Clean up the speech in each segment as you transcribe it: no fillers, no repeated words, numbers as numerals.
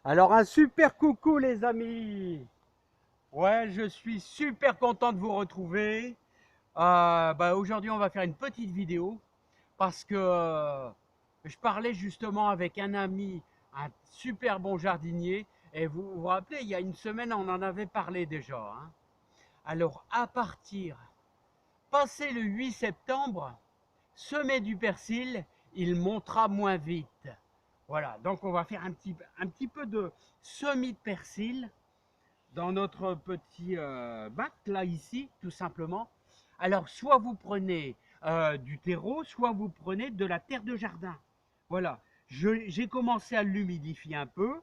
Alors un super coucou les amis. Ouais, je suis super content de vous retrouver. Aujourd'hui on va faire une petite vidéo parce que je parlais justement avec un ami, un super bon jardinier. Et vous vous rappelez, il y a une semaine on en avait parlé déjà, hein. Alors passé le 8 septembre, semer du persil, il montera moins vite. Voilà, donc on va faire un petit peu de semis de persil dans notre petit bac, là, ici, tout simplement. Alors, soit vous prenez du terreau, soit vous prenez de la terre de jardin. Voilà, j'ai commencé à l'humidifier un peu.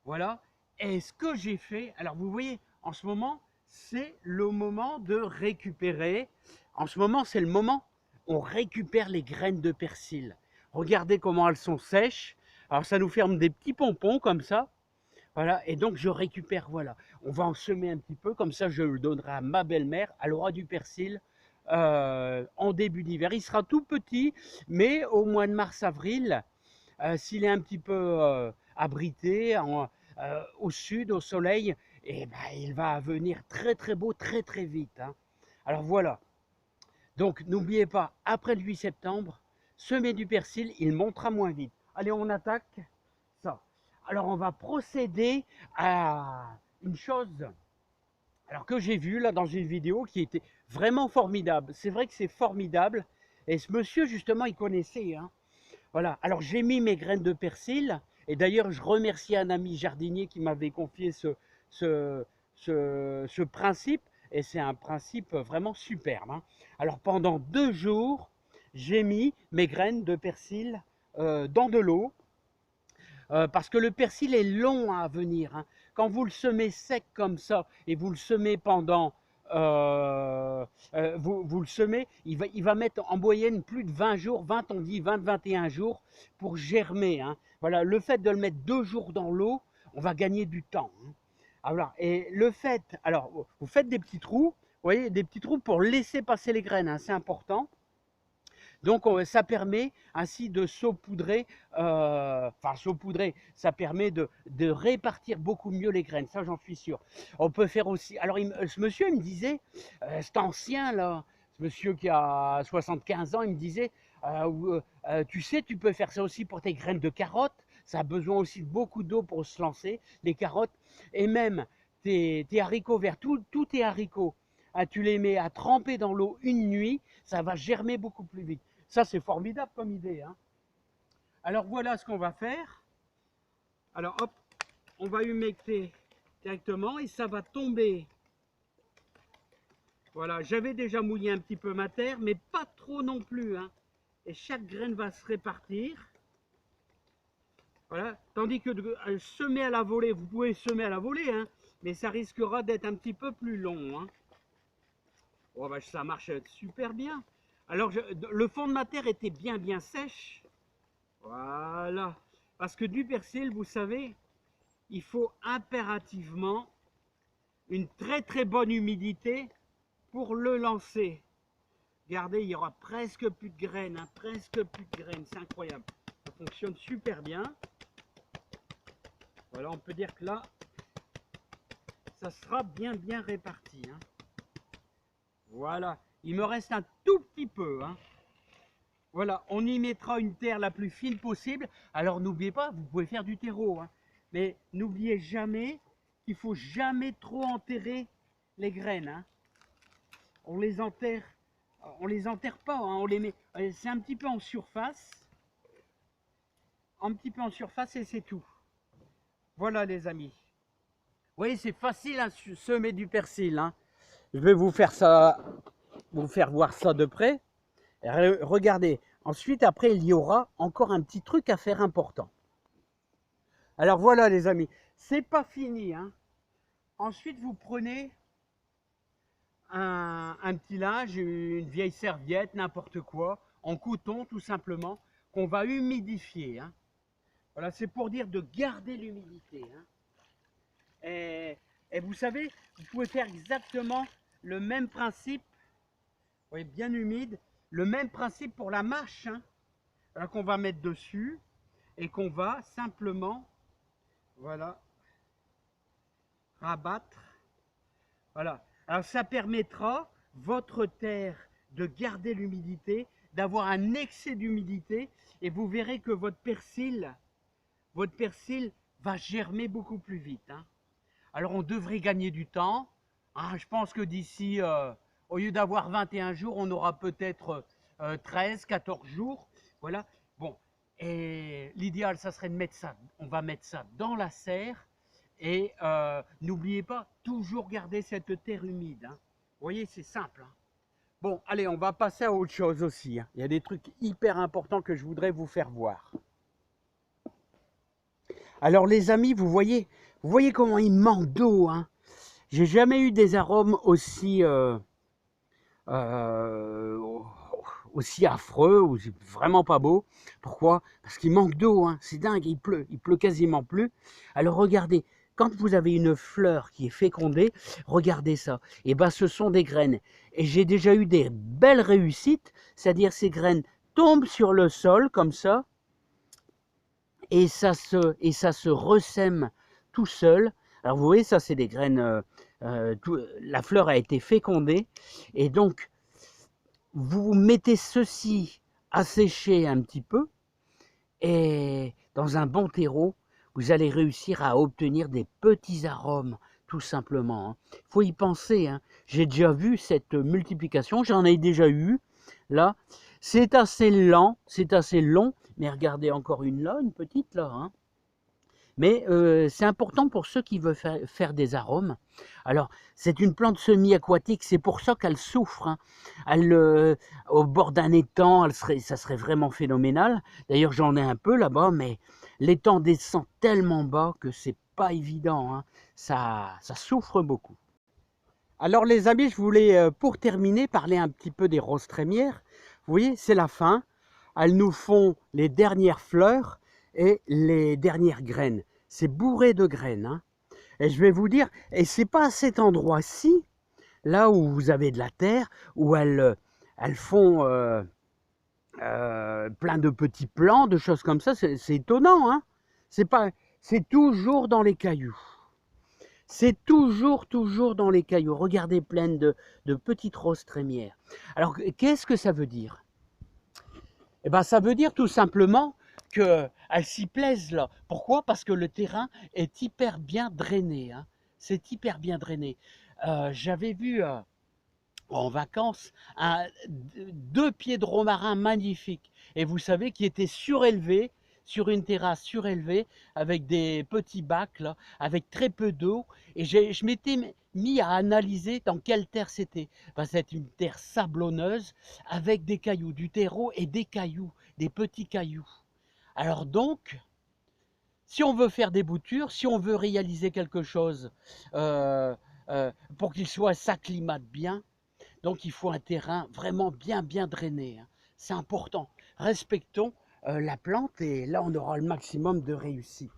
Voilà, et ce que j'ai fait, alors vous voyez, en ce moment, c'est le moment de récupérer. En ce moment, c'est le moment où on récupère les graines de persil. Regardez comment elles sont sèches. Alors, ça nous ferme des petits pompons comme ça. Voilà, et donc je récupère, voilà. On va en semer un petit peu, comme ça je le donnerai à ma belle-mère. Elle aura du persil en début d'hiver. Il sera tout petit, mais au mois de mars-avril, s'il est un petit peu abrité au sud, au soleil, et ben, il va venir très très beau, très très vite, hein. Alors voilà, donc n'oubliez pas, après le 8 septembre, semer du persil, il montera moins vite. Allez, on attaque ça. Alors on va procéder à une chose alors que j'ai vue là dans une vidéo qui était vraiment formidable. C'est vrai que c'est formidable. Et ce monsieur, justement, il connaissait, hein. Voilà, alors j'ai mis mes graines de persil, et d'ailleurs je remercie un ami jardinier qui m'avait confié ce, ce principe, et c'est un principe vraiment superbe, hein. Alors pendant 2 jours, j'ai mis mes graines de persil dans de l'eau, parce que le persil est long à venir, hein. Quand vous le semez sec comme ça, et vous le semez pendant vous le semez, il va mettre en moyenne plus de 20 jours, 20 on dit 20, 21 jours pour germer, hein. Voilà, le fait de le mettre 2 jours dans l'eau, on va gagner du temps, hein. Alors, et le fait, alors vous faites des petits trous, vous voyez, des petits trous pour laisser passer les graines, hein, c'est important. Donc ça permet ainsi de saupoudrer, enfin saupoudrer, ça permet de répartir beaucoup mieux les graines, ça j'en suis sûr. On peut faire aussi, alors ce monsieur il me disait, cet ancien là, ce monsieur qui a 75 ans, il me disait, tu sais, tu peux faire ça aussi pour tes graines de carottes, ça a besoin aussi de beaucoup d'eau pour se lancer, les carottes, et même tes haricots verts, tous tes haricots, ah, tu les mets à tremper dans l'eau une nuit, ça va germer beaucoup plus vite. Ça, c'est formidable comme idée, hein. Alors voilà ce qu'on va faire. Alors hop, on va humecter directement et ça va tomber. Voilà, j'avais déjà mouillé un petit peu ma terre, mais pas trop non plus, hein. Et chaque graine va se répartir. Voilà, tandis que semer à la volée, vous pouvez semer à la volée, hein, mais ça risquera d'être un petit peu plus long, hein. Oh, bah, ça marche super bien. Alors, le fond de ma terre était bien sèche. Voilà. Parce que du persil, vous savez, il faut impérativement une très bonne humidité pour le lancer. Regardez, il y aura presque plus de graines, hein, presque plus de graines, c'est incroyable. Ça fonctionne super bien. Voilà, on peut dire que là, ça sera bien réparti, hein. Voilà, il me reste un tout petit peu, hein. Voilà, on y mettra une terre la plus fine possible. Alors n'oubliez pas, vous pouvez faire du terreau, hein. Mais n'oubliez jamais qu'il faut jamais trop enterrer les graines, hein. On les enterre pas, hein, on les met. C'est un petit peu en surface et c'est tout. Voilà les amis. Vous voyez, c'est facile à semer du persil, hein. Je vais vous faire ça, vous faire voir ça de près. Regardez. Ensuite, après, il y aura encore un petit truc à faire important. Alors voilà les amis, c'est pas fini, hein. Ensuite, vous prenez un petit linge, une vieille serviette, n'importe quoi, en coton tout simplement, qu'on va humidifier, hein. Voilà, c'est pour dire de garder l'humidité, hein. Et vous savez, vous pouvez faire exactement le même principe, vous voyez, bien humide, le même principe pour la mâche, hein, qu'on va mettre dessus et qu'on va simplement Voilà. Rabattre. Voilà. Alors ça permettra votre terre de garder l'humidité, d'avoir un excès d'humidité et vous verrez que votre persil va germer beaucoup plus vite, hein. Alors on devrait gagner du temps, hein. Je pense que d'ici, au lieu d'avoir 21 jours, on aura peut-être 13, 14 jours. Voilà. Bon. Et l'idéal, ça serait de mettre ça. On va mettre ça dans la serre. Et n'oubliez pas, toujours garder cette terre humide, hein. Vous voyez, c'est simple, hein. Bon, allez, on va passer à autre chose aussi, hein. Il y a des trucs hyper importants que je voudrais vous faire voir. Alors les amis, vous voyez comment il manque d'eau, hein. J'ai jamais eu des arômes aussi euh, aussi affreux, ou vraiment pas beau. Pourquoi? Parce qu'il manque d'eau, hein. C'est dingue, il pleut quasiment plus. Alors regardez, quand vous avez une fleur qui est fécondée, regardez ça. Et ben ce sont des graines. Et j'ai déjà eu des belles réussites, c'est-à-dire ces graines tombent sur le sol comme ça, et ça se ressème tout seul. Alors vous voyez, ça c'est des graines, la fleur a été fécondée, et donc vous mettez ceci à sécher un petit peu, et dans un bon terreau, vous allez réussir à obtenir des petits arômes, tout simplement, hein. Il faut y penser, hein. J'ai déjà vu cette multiplication, j'en ai déjà eu, là. C'est assez lent, c'est assez long, mais regardez encore une là, une petite là, hein. Mais c'est important pour ceux qui veulent faire des arômes. Alors, c'est une plante semi-aquatique, c'est pour ça qu'elle souffre, hein. Au bord d'un étang, ça serait vraiment phénoménal. D'ailleurs, j'en ai un peu là-bas, mais l'étang descend tellement bas que c'est pas évident, hein. Ça souffre beaucoup. Alors les amis, je voulais, pour terminer, parler un petit peu des roses trémières. Vous voyez, c'est la fin. Elles nous font les dernières fleurs et les dernières graines. C'est bourré de graines, hein. Et je vais vous dire, et c'est pas à cet endroit-ci, là où vous avez de la terre, où elles font plein de petits plants, de choses comme ça. C'est étonnant, hein. C'est toujours dans les cailloux. C'est toujours dans les cailloux. Regardez, pleine de petites roses trémières. Alors, qu'est-ce que ça veut dire? Eh ben, ça veut dire tout simplement qu'elles s'y plaisent là. Pourquoi? Parce que le terrain est hyper bien drainé, hein. C'est hyper bien drainé. J'avais vu en vacances deux pieds de romarin magnifiques. Et vous savez, qui étaient surélevés sur une terrasse surélevée avec des petits bacs là, avec très peu d'eau. Et je m'étais mis à analyser dans quelle terre c'était. Ben, c'est une terre sablonneuse avec des cailloux, du terreau et des cailloux, des petits cailloux. Alors donc, si on veut faire des boutures, si on veut réaliser quelque chose pour qu'il s'acclimate bien, donc il faut un terrain vraiment bien drainé, hein. C'est important. Respectons la plante et là on aura le maximum de réussite.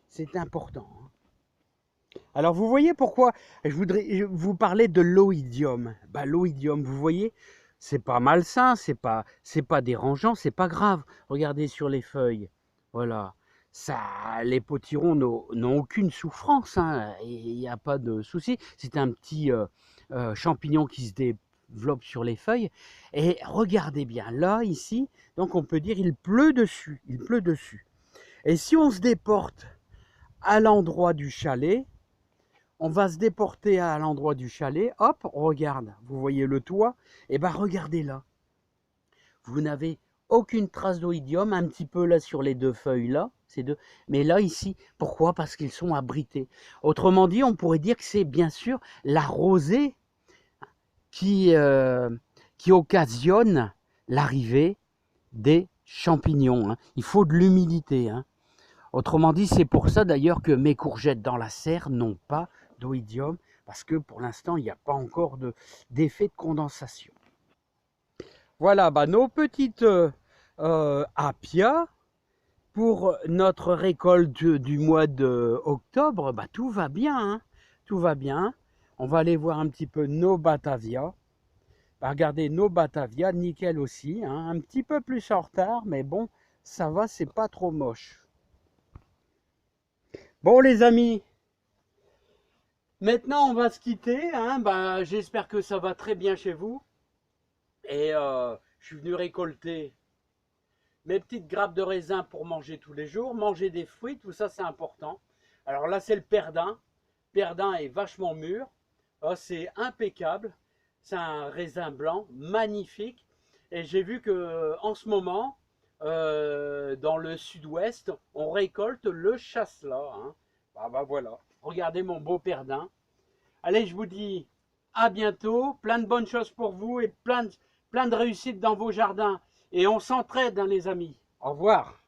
C'est important, hein. Alors vous voyez pourquoi je voudrais vous parler de l'oïdium. Bah, l'oïdium, vous voyez, c'est pas malsain, c'est pas dérangeant, c'est pas grave. Regardez sur les feuilles. Voilà. Ça, les potirons n'ont aucune souffrance, hein. Il n'y a pas de souci. C'est un petit champignon qui se développe sur les feuilles. Et regardez bien, là, ici, donc on peut dire il pleut dessus. Il pleut dessus. Et si on se déporte à l'endroit du chalet, on va se déporter à l'endroit du chalet. Hop, on regarde. Vous voyez le toit? Et bien, regardez là. Vous n'avez aucune trace d'oïdium, un petit peu là sur les deux feuilles là, ces deux. Mais là ici, pourquoi? Parce qu'ils sont abrités. Autrement dit, on pourrait dire que c'est bien sûr la rosée qui occasionne l'arrivée des champignons, hein. Il faut de l'humidité, hein. Autrement dit, c'est pour ça d'ailleurs que mes courgettes dans la serre n'ont pas d'oïdium, parce que pour l'instant, il n'y a pas encore d'effet de condensation. Voilà, bah, nos petites apias pour notre récolte du mois d'octobre. Bah, tout va bien, hein, tout va bien. On va aller voir un petit peu nos Batavia. Bah, regardez, nos Batavia, nickel aussi, hein, un petit peu plus en retard, mais bon, ça va, c'est pas trop moche. Bon les amis, maintenant on va se quitter, hein. Bah, j'espère que ça va très bien chez vous. Et je suis venu récolter mes petites grappes de raisin pour manger tous les jours, manger des fruits, tout ça c'est important. Alors là c'est le perdin. Le perdin est vachement mûr, c'est impeccable, c'est un raisin blanc magnifique. Et j'ai vu que en ce moment, dans le sud-ouest, on récolte le chasselas, hein. Bah voilà, regardez mon beau perdin. Allez, je vous dis à bientôt, plein de bonnes choses pour vous et plein de réussite dans vos jardins. Et on s'entraide, hein, les amis. Au revoir.